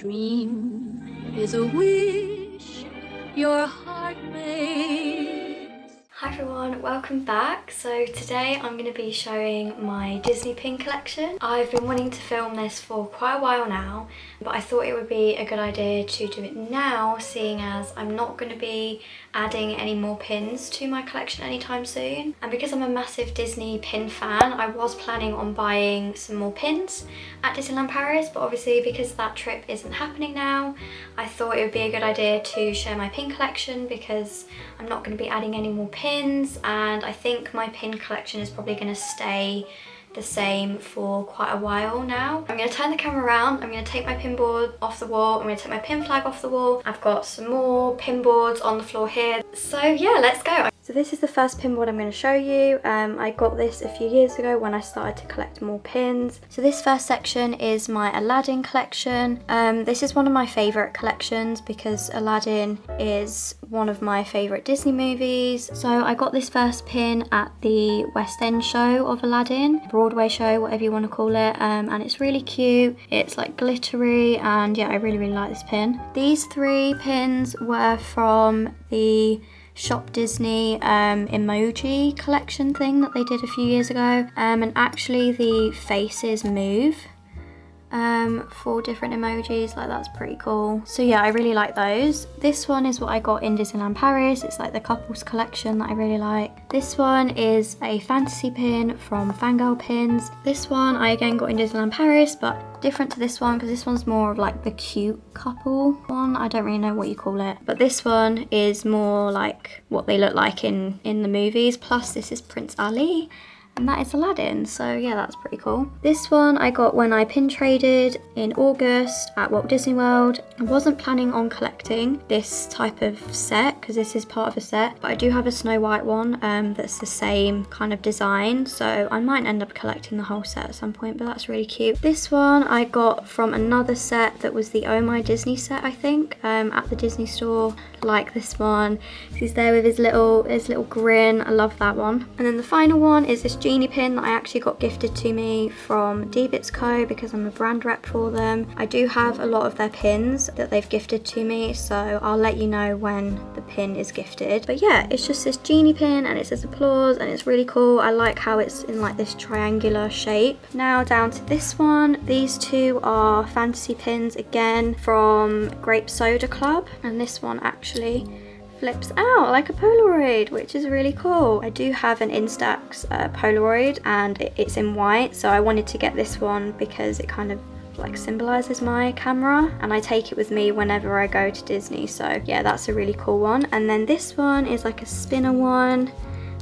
dream is a wish your heart makes. Hi everyone, welcome back. So today I'm going to be showing my Disney pin collection. I've been wanting to film this for quite a while now, but I thought it would be a good idea to do it now, seeing as I'm not going to be adding any more pins to my collection anytime soon. And because I'm a massive Disney pin fan, I was planning on buying some more pins at Disneyland Paris, but obviously because that trip isn't happening now, I thought it would be a good idea to share my pin collection because I'm not going to be adding any more pins, and I think my pin collection is probably going to stay the same for quite a while now. I'm going to turn the camera around, I'm going to take my pin board off the wall, I'm going to take my pin flag off the wall. I've got some more pin boards on the floor here. So yeah, let's go. So this is the first pin board I'm going to show you. I got this a few years ago when I started to collect more pins. So this first section is my Aladdin collection. This is one of my favourite collections because Aladdin is one of my favourite Disney movies. So I got this first pin at the West End show of Aladdin, Broadway show, whatever you want to call it, and it's really cute. It's like glittery, and yeah, I really like this pin. These three pins were from the Shop Disney emoji collection thing that they did a few years ago, and actually the faces move for different emojis, like that's pretty cool. So yeah, I really like those. This one is what I got in Disneyland Paris. It's like the couples collection that I really like. This one is a fantasy pin from Fangirl Pins. This one I again got in Disneyland Paris, but different to this one because this one's more of like the cute couple one. I don't really know what you call it, but this one is more like what they look like in the movies. Plus this is Prince Ali, and that is Aladdin, so yeah, that's pretty cool. This one I got when I pin traded in August at Walt Disney World. I wasn't planning on collecting this type of set because this is part of a set, but I do have a Snow White one that's the same kind of design, so I might end up collecting the whole set at some point, but that's really cute. This one I got from another set that was the Oh My Disney set, I think, at the Disney store. Like this one, he's there with his little grin. I love that one. And then the final one is this genie pin that I actually got gifted to me from D-Bits Co because I'm a brand rep for them. I do have a lot of their pins that they've gifted to me, so I'll let you know when the pin is gifted. But yeah, it's just this genie pin and it says applause and it's really cool. I like how it's in like this triangular shape. Now down to this one. These two are fantasy pins again from Grape Soda Club, and this one actually flips out like a Polaroid, which is really cool. I do have an Instax Polaroid and it's in white, so I wanted to get this one because it kind of like symbolizes my camera and I take it with me whenever I go to Disney. So yeah, that's a really cool one. And then this one is like a spinner one,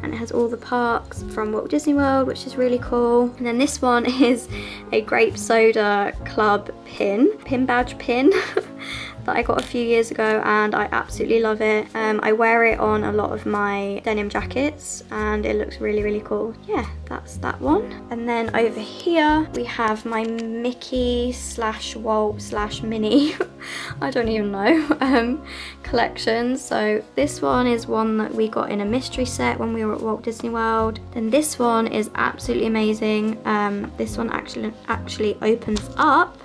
and it has all the parks from Walt Disney World, which is really cool. And then this one is a Grape Soda Club pin badge pin that I got a few years ago, and I absolutely love it. I wear it on a lot of my denim jackets and it looks really, really cool. Yeah, that's that one. And then over here we have my Mickey / Walt / Minnie I don't even know collection. So this one is one that we got in a mystery set when we were at Walt Disney World. Then this one is absolutely amazing. This one actually opens up.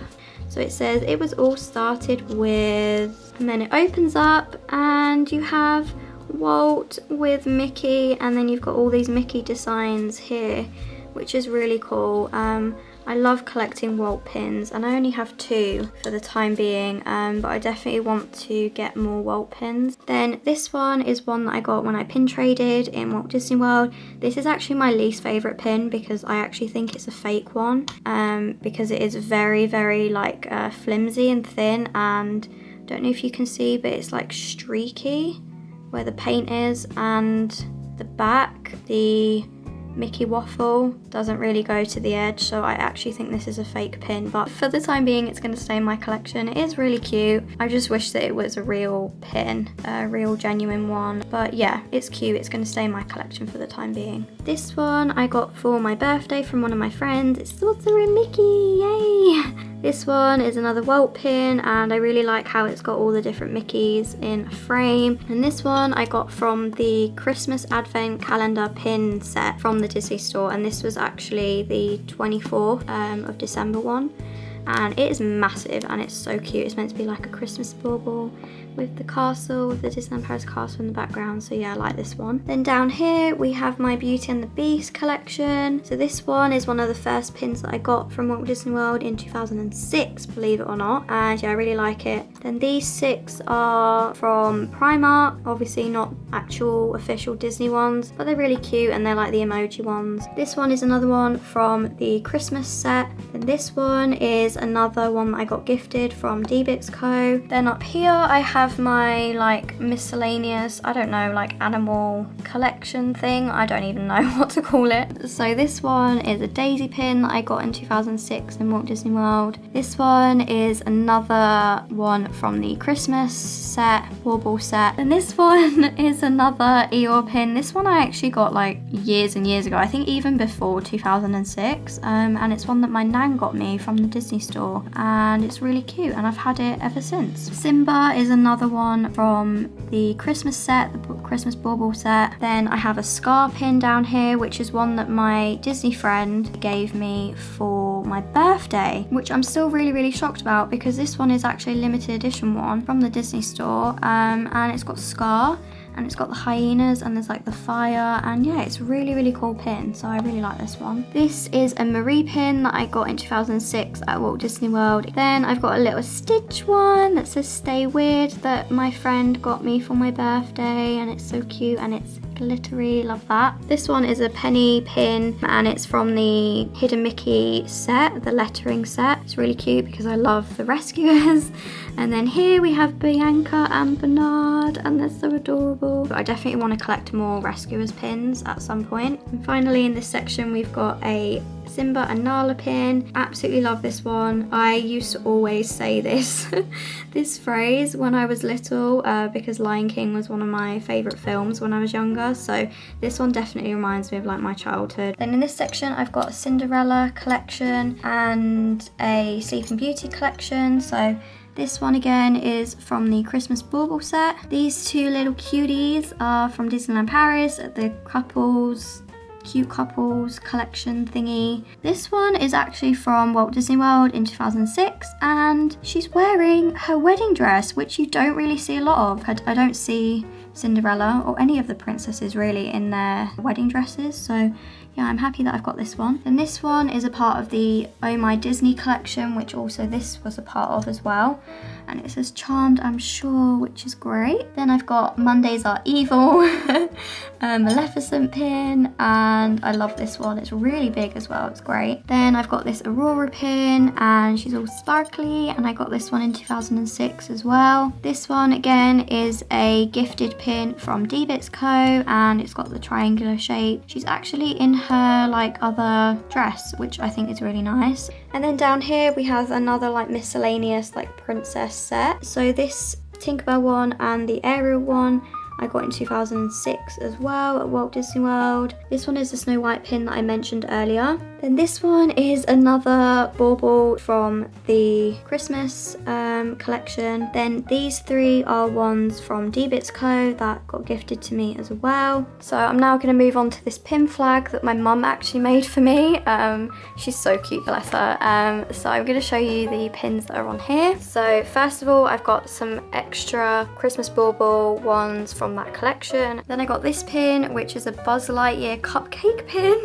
So it says it was all started with, and then it opens up and you have Walt with Mickey, and then you've got all these Mickey designs here, which is really cool. I love collecting Walt pins, and I only have two for the time being, but I definitely want to get more Walt pins. Then this one is one that I got when I pin traded in Walt Disney World. This is actually my least favourite pin because I actually think it's a fake one, because it is very, very like flimsy and thin, and I don't know if you can see, but it's like streaky where the paint is, and the back, the Mickey waffle doesn't really go to the edge, so I actually think this is a fake pin, but for the time being it's going to stay in my collection. It is really cute. I just wish that it was a real pin, a real genuine one, but yeah, it's cute. It's going to stay in my collection for the time being. This one I got for my birthday from one of my friends. It's Sorcerer Mickey, yay! This one is another Walt pin, and I really like how it's got all the different Mickeys in a frame. And this one I got from the Christmas Advent Calendar pin set from the Disney store, and this was actually the 24th of December one. and it is massive and it's so cute. It's meant to be like a Christmas bauble with the castle, with the Disneyland Paris castle in the background. So yeah, I like this one. Then down here we have my Beauty and the Beast collection. So this one is one of the first pins that I got from Walt Disney World in 2006, believe it or not. And yeah, I really like it. Then these 6 are from Primark, obviously not actual official Disney ones, but they're really cute and they're like the emoji ones. This one is another one from the Christmas set. And this one is another one that I got gifted from DBX Co. Then up here I have my like miscellaneous, I don't know, like animal collection thing. I don't even know what to call it. So this one is a daisy pin that I got in 2006 in Walt Disney World. This one is another one from the Christmas set, Warble set. And this one is another Eeyore pin. This one I actually got like years and years ago, I think even before 2006. And it's one that my nan got me from the Disney store, and it's really cute and I've had it ever since. Simba is another one from the Christmas set, the Christmas bauble set. Then I have a Scar pin down here, which is one that my Disney friend gave me for my birthday, which I'm still really shocked about because this one is actually a limited edition one from the Disney store, and it's got Scar and it's got the hyenas and there's like the fire, and yeah, it's really cool pin, so I really like this one. This is a Marie pin that I got in 2006 at Walt Disney World. Then I've got a little Stitch one that says Stay Weird that my friend got me for my birthday, and it's so cute and it's glittery, love that. This one is a penny pin and it's from the Hidden Mickey set, the lettering set. It's really cute because I love the rescuers. And then here we have Bianca and Bernard, and they're so adorable. I definitely want to collect more rescuers pins at some point. And finally in this section we've got a Simba and Nala pin. Absolutely love this one. I used to always say this this phrase when I was little because Lion King was one of my favourite films when I was younger, so this one definitely reminds me of like my childhood. Then in this section I've got a Cinderella collection and a Sleeping Beauty collection. So this one again is from the Christmas bauble set. These 2 little cuties are from Disneyland Paris, the cute couples collection thingy. This one is actually from Walt Disney World in 2006, and she's wearing her wedding dress, which you don't really see a lot of. I don't see Cinderella or any of the princesses really in their wedding dresses, so yeah, I'm happy that I've got this one. And this one is a part of the Oh My Disney collection, which also this was a part of as well. And it says Charmed, I'm sure, which is great. Then I've got Mondays Are Evil, Maleficent pin, and I love this one. It's really big as well, it's great. Then I've got this Aurora pin, and she's all sparkly, and I got this one in 2006 as well. This one again is a gifted pin from DBX Co, and it's got the triangular shape. She's actually in her like other dress, which I think is really nice. And then down here we have another like miscellaneous like princess set. So this Tinkerbell one and the Ariel one I got in 2006 as well at Walt Disney World. This one is the Snow White pin that I mentioned earlier. Then this one is another bauble from the Christmas collection. Then these 3 are ones from DBX Co that got gifted to me as well. So I'm now going to move on to this pin flag that my mum actually made for me. She's so cute, bless her. So I'm going to show you the pins that are on here. So first of all, I've got some extra Christmas bauble ones from that collection. Then I got this pin, which is a Buzz Lightyear cupcake pin,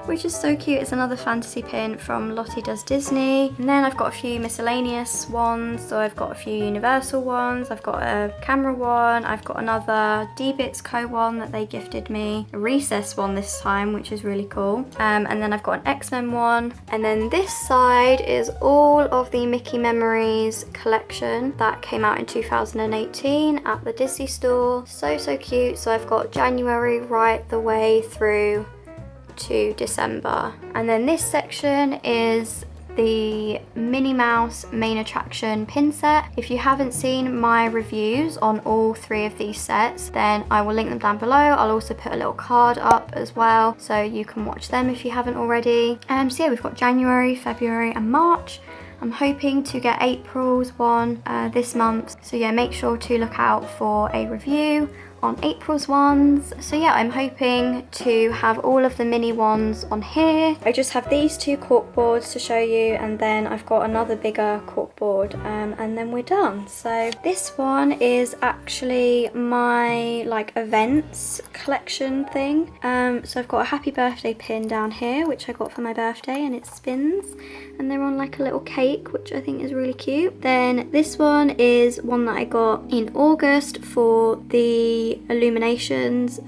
which is so cute. It's another fantasy pin from Lottie Does Disney. And then I've got a few miscellaneous ones. So I've got a few Universal ones, I've got a camera one, I've got another DBX Co one that they gifted me, a Recess one this time, which is really cool. And then I've got an X-Men one. And then this side is all of the Mickey Memories collection that came out in 2018 at the Disney store. So cute. So I've got January right the way through to December. And then this section is the Minnie Mouse main attraction pin set. If you haven't seen my reviews on all 3 of these sets, then I will link them down below. I'll also put a little card up as well so you can watch them if you haven't already. So yeah, we've got January, February and March. I'm hoping to get April's one this month, so yeah, make sure to look out for a review on April's ones. So yeah, I'm hoping to have all of the mini ones on here. I just have these two cork boards to show you, and then I've got another bigger cork board, and then we're done. So this one is actually my like events collection thing. So I've got a happy birthday pin down here, which I got for my birthday, and it spins, and they're on like a little cake, which I think is really cute. Then this one is one that I got in August for the Illuminations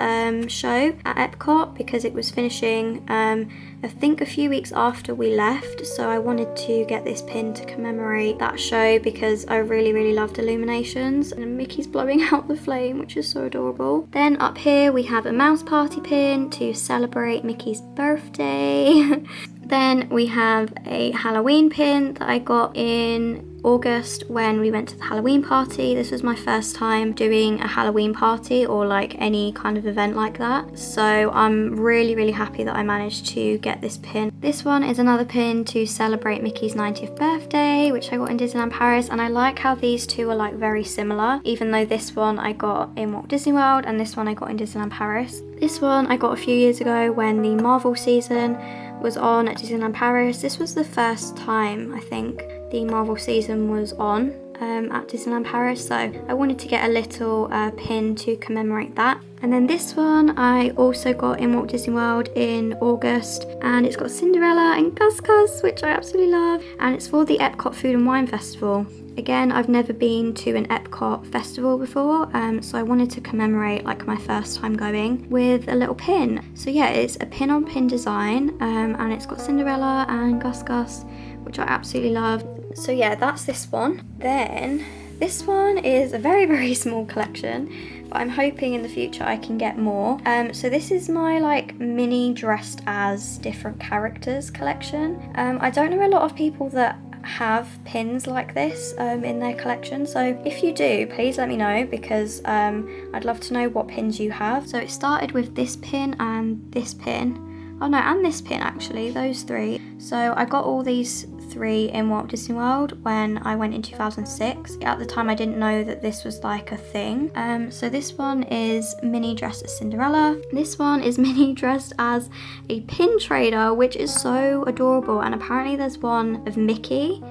show at Epcot, because it was finishing I think a few weeks after we left, so I wanted to get this pin to commemorate that show because I really loved Illuminations. And Mickey's blowing out the flame, which is so adorable. Then up here we have a mouse party pin to celebrate Mickey's birthday. Then we have a Halloween pin that I got in August when we went to the Halloween party. This was my first time doing a Halloween party or like any kind of event like that, so I'm really happy that I managed to get this pin. This one is another pin to celebrate Mickey's 90th birthday, which I got in Disneyland Paris, and I like how these two are like very similar, even though this one I got in Walt Disney World and this one I got in Disneyland Paris. This one I got a few years ago when the Marvel season was on at Disneyland Paris. This was the first time I think the Marvel season was on at Disneyland Paris, so I wanted to get a little pin to commemorate that. And then this one I also got in Walt Disney World in August, and it's got Cinderella and Gus Gus, which I absolutely love, and it's for the Epcot Food and Wine Festival. Again, I've never been to an Epcot festival before, so I wanted to commemorate like my first time going with a little pin. So yeah, it's a pin on pin design, and it's got Cinderella and Gus Gus, which I absolutely love. So yeah, that's this one. Then this one is a very small collection, but I'm hoping in the future I can get more. So this is my like mini dressed as different characters collection. I don't know a lot of people that have pins like this in their collection, so if you do, please let me know, because I'd love to know what pins you have. So it started with this pin and this pin, oh no, and this pin actually, those three. So I got all these three in Walt Disney World when I went in 2006. At the time I didn't know that this was like a thing. So this one is Minnie dressed as Cinderella. This one is Minnie dressed as a pin trader, which is so adorable, and apparently there's one of Mickey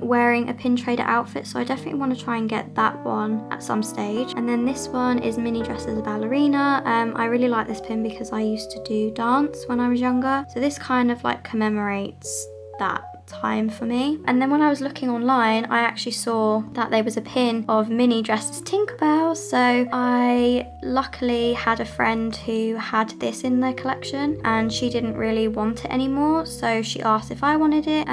wearing a pin trader outfit, so I definitely want to try and get that one at some stage. And then this one is Minnie dressed as a ballerina. I really like this pin because I used to do dance when I was younger, so this kind of like commemorates that time for me. And then when I was looking online, I actually saw that there was a pin of Minnie dressed as Tinkerbell, so I luckily had a friend who had this in their collection and she didn't really want it anymore, so she asked if I wanted it.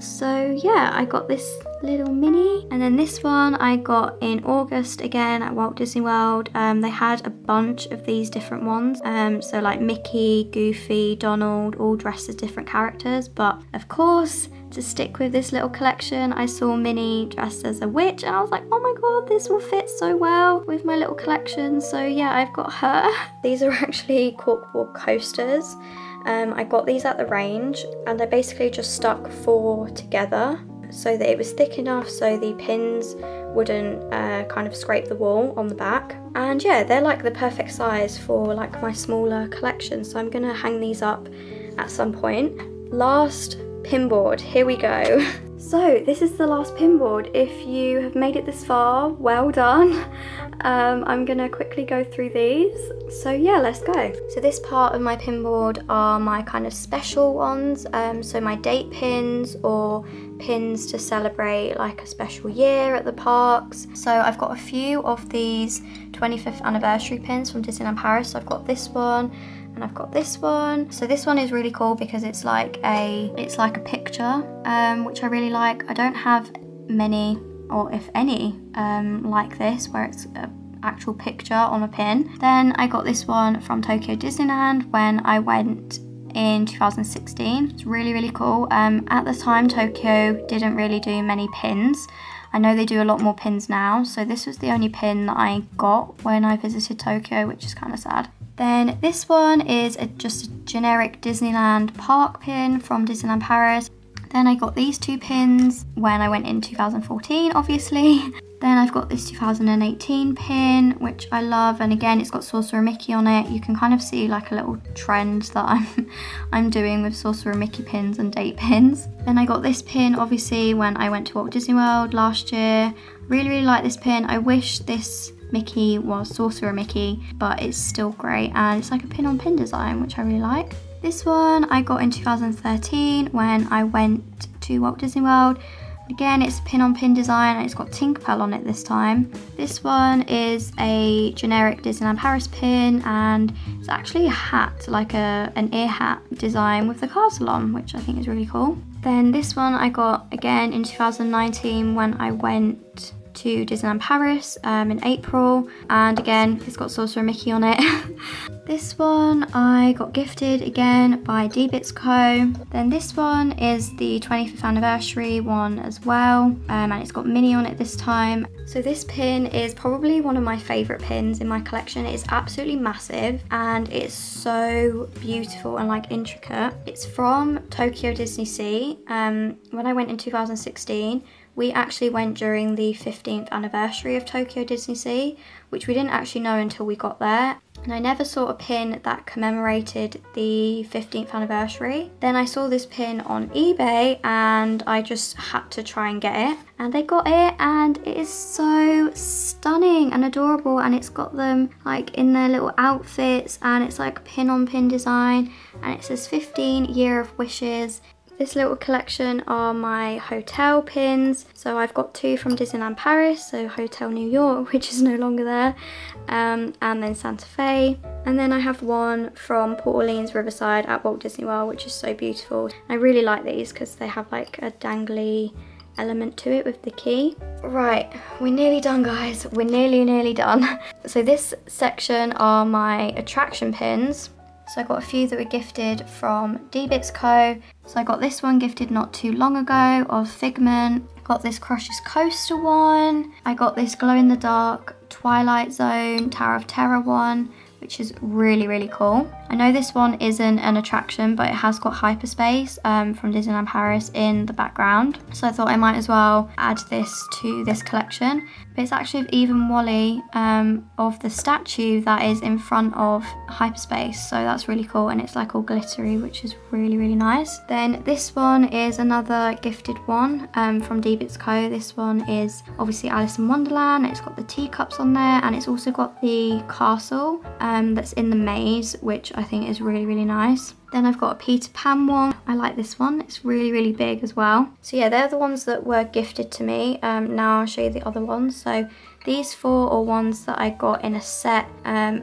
So yeah, I got this little Minnie. And then this one I got in August again at Walt Disney World. They had a bunch of these different ones, so like Mickey, Goofy, Donald, all dressed as different characters, but of course, to stick with this little collection, I saw Minnie dressed as a witch and I was like, oh my god, this will fit so well with my little collection. So yeah, I've got her. These are actually corkboard coasters. I got these at the range and I basically just stuck 4 together so that it was thick enough so the pins wouldn't kind of scrape the wall on the back. And yeah, they're like the perfect size for like my smaller collection, so I'm gonna hang these up at some point. Last pinboard, here we go. So this is the last pinboard. If you have made it this far, well done. I'm gonna quickly go through these. So yeah, let's go. So this part of my pinboard are my kind of special ones. So my date pins or pins to celebrate like a special year at the parks. So I've got a few of these 25th anniversary pins from Disneyland Paris. So I've got this one, and I've got this one. So this one is really cool because it's like a picture, which I really like. I don't have many, or if any, like this, where it's an actual picture on a pin. Then I got this one from Tokyo Disneyland when I went in 2016. It's really cool. At the time, Tokyo didn't really do many pins. I know they do a lot more pins now, so this was the only pin that I got when I visited Tokyo, which is kind of sad. Then this one is just a generic Disneyland park pin from Disneyland Paris. Then I got these 2 pins when I went in 2014, obviously. Then I've got this 2018 pin, which I love, and again it's got Sorcerer Mickey on it. You can kind of see like a little trend that I'm doing with Sorcerer Mickey pins and date pins. Then I got this pin obviously when I went to Walt Disney World last year. Really like this pin. I wish this Mickey was Sorcerer Mickey, but it's still great, and it's like a pin on pin design, which I really like. This one I got in 2013 when I went to Walt Disney World. Again, it's a pin on pin design and it's got Tinkerbell on it this time. This one is a generic Disneyland Paris pin, and it's actually a hat, like an ear hat design with the castle on, which I think is really cool. Then this one I got again in 2019 when I went to Disneyland Paris in April, and again it's got Sorcerer Mickey on it. This one I got gifted again by D-Bits Co. Then this one is the 25th anniversary one as well, and it's got Minnie on it this time. So this pin is probably one of my favourite pins in my collection. It's absolutely massive and it's so beautiful and like intricate. It's from Tokyo Disney Sea. When I went in 2016, we actually went during the 15th anniversary of Tokyo Disney Sea, which we didn't actually know until we got there. And I never saw a pin that commemorated the 15th anniversary. Then I saw this pin on eBay and I just had to try and get it. And they got it, and it is so stunning and adorable, and it's got them like in their little outfits, and it's like pin on pin design, and it says 15 Year of Wishes. This little collection are my hotel pins. So I've got two from Disneyland Paris, so Hotel New York, which is no longer there, and then Santa Fe. And then I have one from Port Orleans Riverside at Walt Disney World, which is so beautiful. I really like these because they have like a dangly element to it with the key. Right, we're nearly done, guys. We're nearly done. So this section are my attraction pins. So I got a few that were gifted from D-Bits Co. So I got this one gifted not too long ago of Figment. I got this Crush's Coaster one. I got this glow in the dark Twilight Zone Tower of Terror one, which is really cool. I know this one isn't an attraction, but it has got Hyperspace from Disneyland Paris in the background. So I thought I might as well add this to this collection. But it's actually of Eve and Wally of the statue that is in front of Hyperspace. So that's really cool, and it's like all glittery, which is really nice. Then this one is another gifted one from D-Bits Co. This one is obviously Alice in Wonderland. It's got the teacups on there, and it's also got the castle that's in the maze, which I think is really nice. Then I've got a Peter Pan one. I like this one. It's really big as well. So yeah, they're the ones that were gifted to me. Now I'll show you the other ones. So these four are ones that I got in a set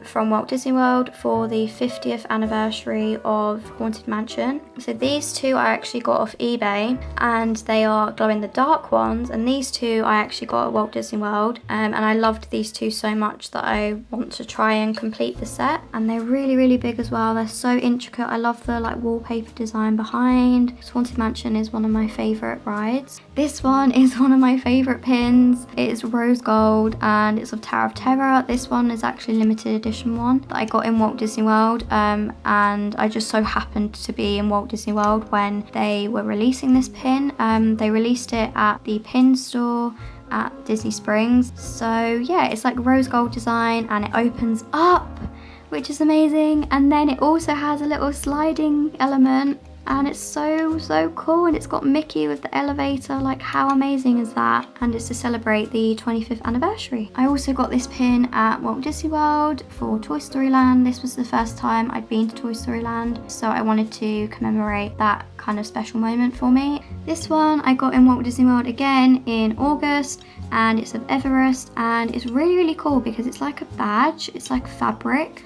from Walt Disney World for the 50th anniversary of Haunted Mansion. So these two I actually got off eBay, and they are glow in the dark ones, and these two I actually got at Walt Disney World, and I loved these two so much that I want to try and complete the set. And they're really big as well. They're so intricate. I love the like wallpaper design behind. Haunted Mansion is one of my favourite rides. This one is one of my favourite pins. It is rose gold and it's of Tower of Terror. This one is actually a limited edition one that I got in Walt Disney World, and I just so happened to be in Walt Disney World when they were releasing this pin. They released it at the pin store at Disney Springs. So yeah, it's like rose gold design and it opens up, which is amazing, and then it also has a little sliding element, and it's so cool, and it's got Mickey with the elevator. Like, how amazing is that? And it's to celebrate the 25th anniversary. I also got this pin at Walt Disney World for Toy Story Land. This was the first time I'd been to Toy Story Land, so I wanted to commemorate that kind of special moment for me. This one I got in Walt Disney World again in August, and it's of Everest, and it's really cool because it's like a badge. It's like fabric,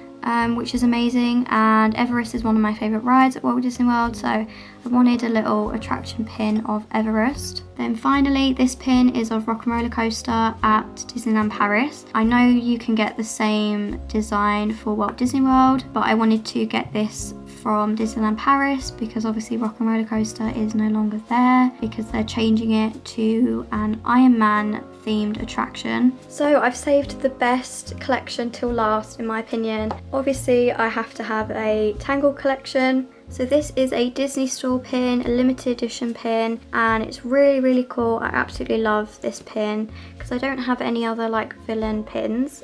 which is amazing, and Everest is one of my favourite rides at Walt Disney World, so I wanted a little attraction pin of Everest. Then finally, this pin is of Rock'n'Roller Coaster at Disneyland Paris. I know you can get the same design for Walt Disney World, but I wanted to get this from Disneyland Paris because obviously Rock'n'Roller Coaster is no longer there because they're changing it to an Iron Man themed attraction. So I've saved the best collection till last, in my opinion. Obviously I have to have a Tangled collection. So this is a Disney Store pin, a limited edition pin, and it's really cool. I absolutely love this pin because I don't have any other like villain pins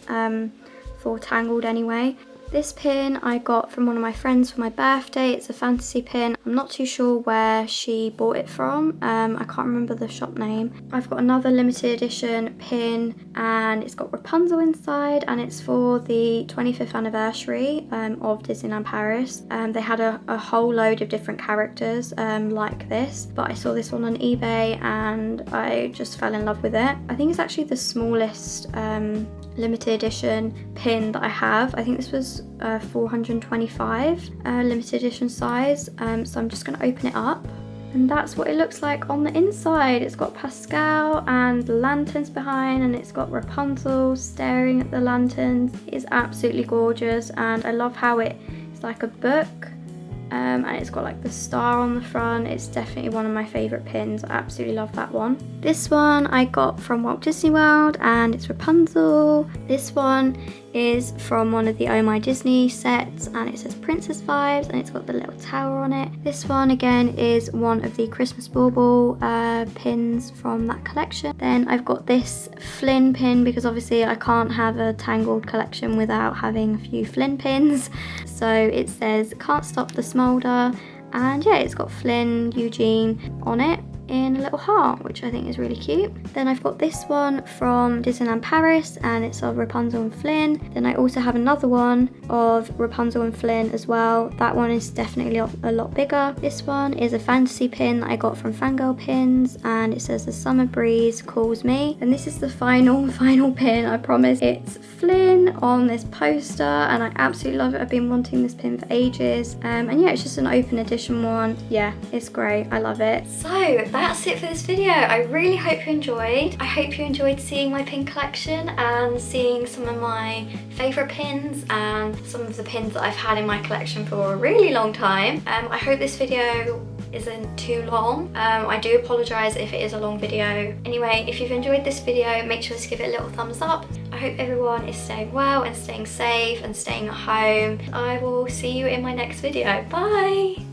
for Tangled anyway. This pin I got from one of my friends for my birthday. It's a fantasy pin. I'm not too sure where she bought it from. I can't remember the shop name. I've got another limited edition pin and it's got Rapunzel inside, and it's for the 25th anniversary of Disneyland Paris. They had a whole load of different characters like this, but I saw this one on eBay and I just fell in love with it. I think it's actually the smallest limited edition pin that I have. I think this was 425 limited edition size, so I'm just going to open it up, and that's what it looks like on the inside. It's got Pascal and lanterns behind, and it's got Rapunzel staring at the lanterns. It is absolutely gorgeous, and I love how it's like a book, and it's got like the star on the front. It's definitely one of my favourite pins. I absolutely love that one. This one I got from Walt Disney World, and it's Rapunzel. This one is from one of the Oh My Disney sets, and it says Princess Vibes, and it's got the little tower on it. This one again is one of the Christmas Bauble pins from that collection. Then I've got this Flynn pin because obviously I can't have a Tangled collection without having a few Flynn pins. So it says Can't Stop the Smolder, and yeah, it's got Flynn, Eugene on it in a little heart, which I think is really cute. Then I've got this one from Disneyland Paris, and it's of Rapunzel and Flynn. Then I also have another one of Rapunzel and Flynn as well. That one is definitely a lot bigger. This one is a fantasy pin that I got from Fangirl Pins, and it says The Summer Breeze Calls Me. And this is the final pin, I promise. It's Flynn on this poster, and I absolutely love it. I've been wanting this pin for ages. And yeah, it's just an open edition one. Yeah, it's great. I love it. So that's it for this video. I really hope you enjoyed. I hope you enjoyed seeing my pin collection and seeing some of my favourite pins and some of the pins that I've had in my collection for a really long time. I hope this video isn't too long. I do apologise if it is a long video. Anyway, if you've enjoyed this video, make sure to give it a little thumbs up. I hope everyone is staying well and staying safe and staying at home. I will see you in my next video. Bye!